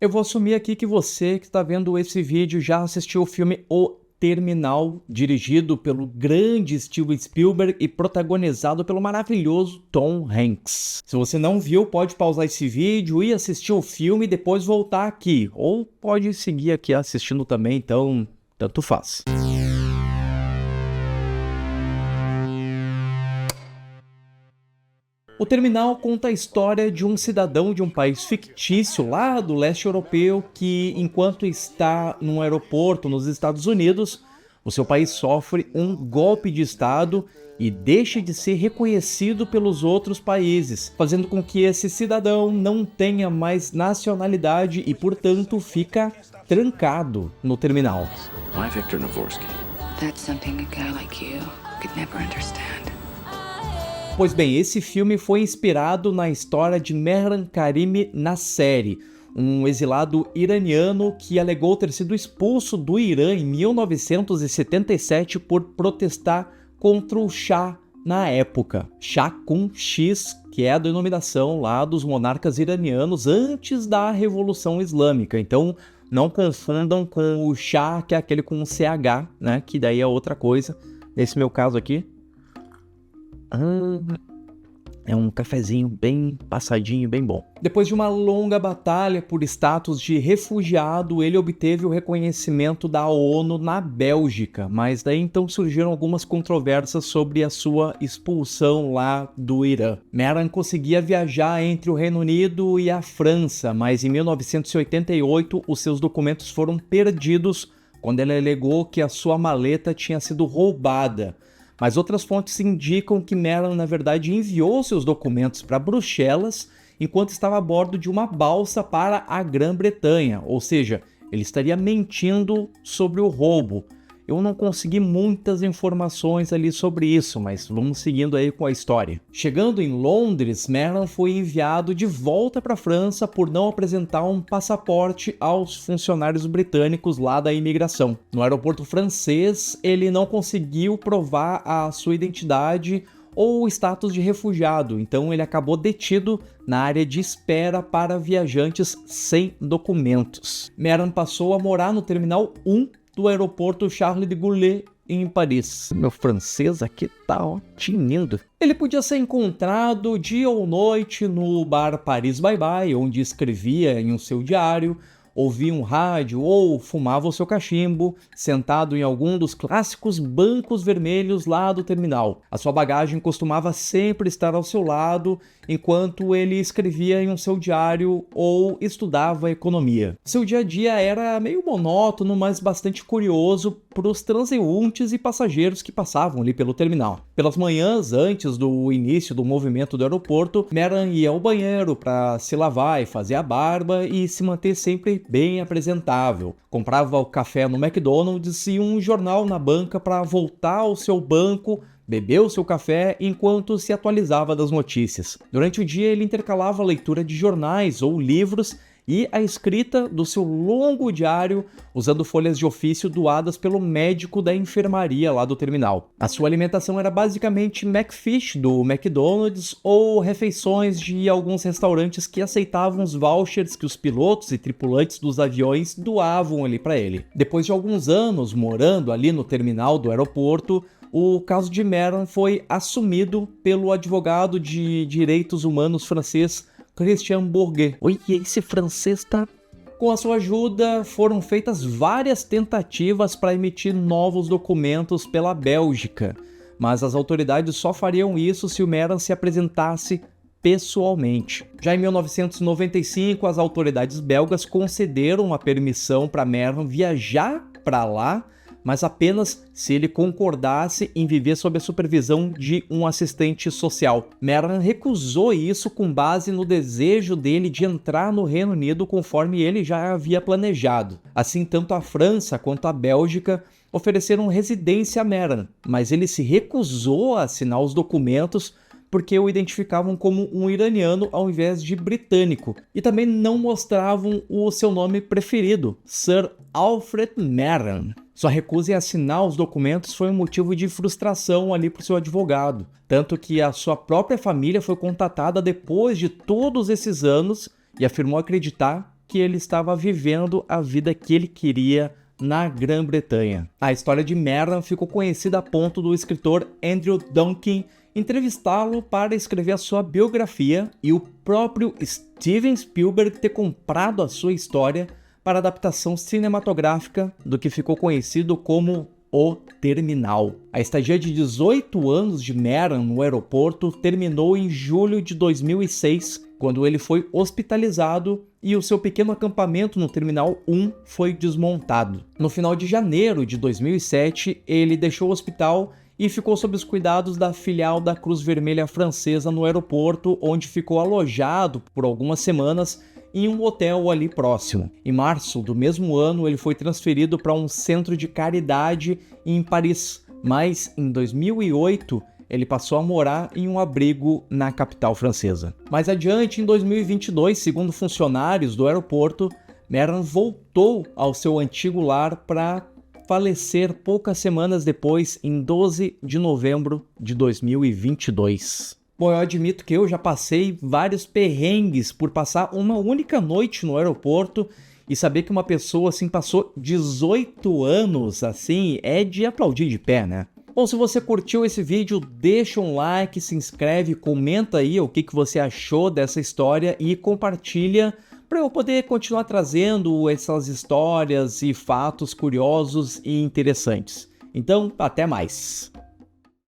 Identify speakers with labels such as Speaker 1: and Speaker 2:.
Speaker 1: Eu vou assumir aqui que você que está vendo esse vídeo já assistiu o filme O Terminal, dirigido pelo grande Steven Spielberg e protagonizado pelo maravilhoso Tom Hanks. Se você não viu, pode pausar esse vídeo e assistir o filme e depois voltar aqui. Ou pode seguir aqui assistindo também, então tanto faz. O Terminal conta a história de um cidadão de um país fictício lá do leste europeu que, enquanto está num aeroporto nos Estados Unidos, o seu país sofre um golpe de Estado e deixa de ser reconhecido pelos outros países, fazendo com que esse cidadão não tenha mais nacionalidade e, portanto, fica trancado no terminal.
Speaker 2: Why Victor Navorsky?
Speaker 3: That's something a guy like you could never understand.
Speaker 1: Pois bem, esse filme foi inspirado na história de Mehran Karimi Nasseri, um exilado iraniano que alegou ter sido expulso do Irã em 1977 por protestar contra o Shah na época. Shah com X, que é a denominação lá dos monarcas iranianos antes da Revolução Islâmica. Então, não confundam com o Shah, que é aquele com CH, né? Que daí é outra coisa. Nesse meu caso aqui, é um cafezinho bem passadinho, bem bom. Depois de uma longa batalha por status de refugiado, ele obteve o reconhecimento da ONU na Bélgica, mas daí então surgiram algumas controvérsias sobre a sua expulsão lá do Irã. Mehran conseguia viajar entre o Reino Unido e a França, mas em 1988 os seus documentos foram perdidos quando ele alegou que a sua maleta tinha sido roubada. Mas outras fontes indicam que Mehran, na verdade, enviou seus documentos para Bruxelas enquanto estava a bordo de uma balsa para a Grã-Bretanha, ou seja, ele estaria mentindo sobre o roubo. Eu não consegui muitas informações ali sobre isso, mas vamos seguindo aí com a história. Chegando em Londres, Mehran foi enviado de volta para a França por não apresentar um passaporte aos funcionários britânicos lá da imigração. No aeroporto francês, ele não conseguiu provar a sua identidade ou status de refugiado, então ele acabou detido na área de espera para viajantes sem documentos. Mehran passou a morar no Terminal 1 do aeroporto Charles de Gaulle, em Paris. Meu francês aqui tá tinindo. Ele podia ser encontrado dia ou noite no bar Paris Bye Bye, onde escrevia em um seu diário, ouvia um rádio ou fumava o seu cachimbo, sentado em algum dos clássicos bancos vermelhos lá do terminal. A sua bagagem costumava sempre estar ao seu lado, enquanto ele escrevia em um seu diário ou estudava economia. Seu dia a dia era meio monótono, mas bastante curioso para os transeuntes e passageiros que passavam ali pelo terminal. Pelas manhãs, antes do início do movimento do aeroporto, Mehran ia ao banheiro para se lavar e fazer a barba e se manter sempre bem apresentável. Comprava o café no McDonald's e um jornal na banca para voltar ao seu banco, beber o seu café enquanto se atualizava das notícias. Durante o dia ele intercalava a leitura de jornais ou livros e a escrita do seu longo diário usando folhas de ofício doadas pelo médico da enfermaria lá do terminal. A sua alimentação era basicamente McFish do McDonald's ou refeições de alguns restaurantes que aceitavam os vouchers que os pilotos e tripulantes dos aviões doavam ali para ele. Depois de alguns anos morando ali no terminal do aeroporto, o caso de Mehran foi assumido pelo advogado de direitos humanos francês Christian Bourget. Oi, esse francês tá... Com a sua ajuda, foram feitas várias tentativas para emitir novos documentos pela Bélgica, mas as autoridades só fariam isso se o Mehran se apresentasse pessoalmente. Já em 1995, as autoridades belgas concederam a permissão para Mehran viajar para lá, mas apenas se ele concordasse em viver sob a supervisão de um assistente social. Mehran recusou isso com base no desejo dele de entrar no Reino Unido conforme ele já havia planejado. Assim, tanto a França quanto a Bélgica ofereceram residência a Mehran, mas ele se recusou a assinar os documentos porque o identificavam como um iraniano ao invés de britânico, e também não mostravam o seu nome preferido, Sir Alfred Mehran. Sua recusa em assinar os documentos foi um motivo de frustração ali para o seu advogado, tanto que a sua própria família foi contatada depois de todos esses anos e afirmou acreditar que ele estava vivendo a vida que ele queria na Grã-Bretanha. A história de Merran ficou conhecida a ponto do escritor Andrew Duncan entrevistá-lo para escrever a sua biografia e o próprio Steven Spielberg ter comprado a sua história para a adaptação cinematográfica do que ficou conhecido como O Terminal. A estadia de 18 anos de Merran no aeroporto terminou em julho de 2006, quando ele foi hospitalizado e o seu pequeno acampamento no Terminal 1 foi desmontado. No final de janeiro de 2007, ele deixou o hospital e ficou sob os cuidados da filial da Cruz Vermelha Francesa no aeroporto, onde ficou alojado por algumas semanas em um hotel ali próximo. Em março do mesmo ano, ele foi transferido para um centro de caridade em Paris, mas em 2008 ele passou a morar em um abrigo na capital francesa. Mais adiante, em 2022, segundo funcionários do aeroporto, Merran voltou ao seu antigo lar para falecer poucas semanas depois, em 12 de novembro de 2022. Bom, eu admito que eu já passei vários perrengues por passar uma única noite no aeroporto e saber que uma pessoa assim passou 18 anos assim é de aplaudir de pé, né? Bom, se você curtiu esse vídeo, deixa um like, se inscreve, comenta aí o que você achou dessa história e compartilha para eu poder continuar trazendo essas histórias e fatos curiosos e interessantes. Então, até mais!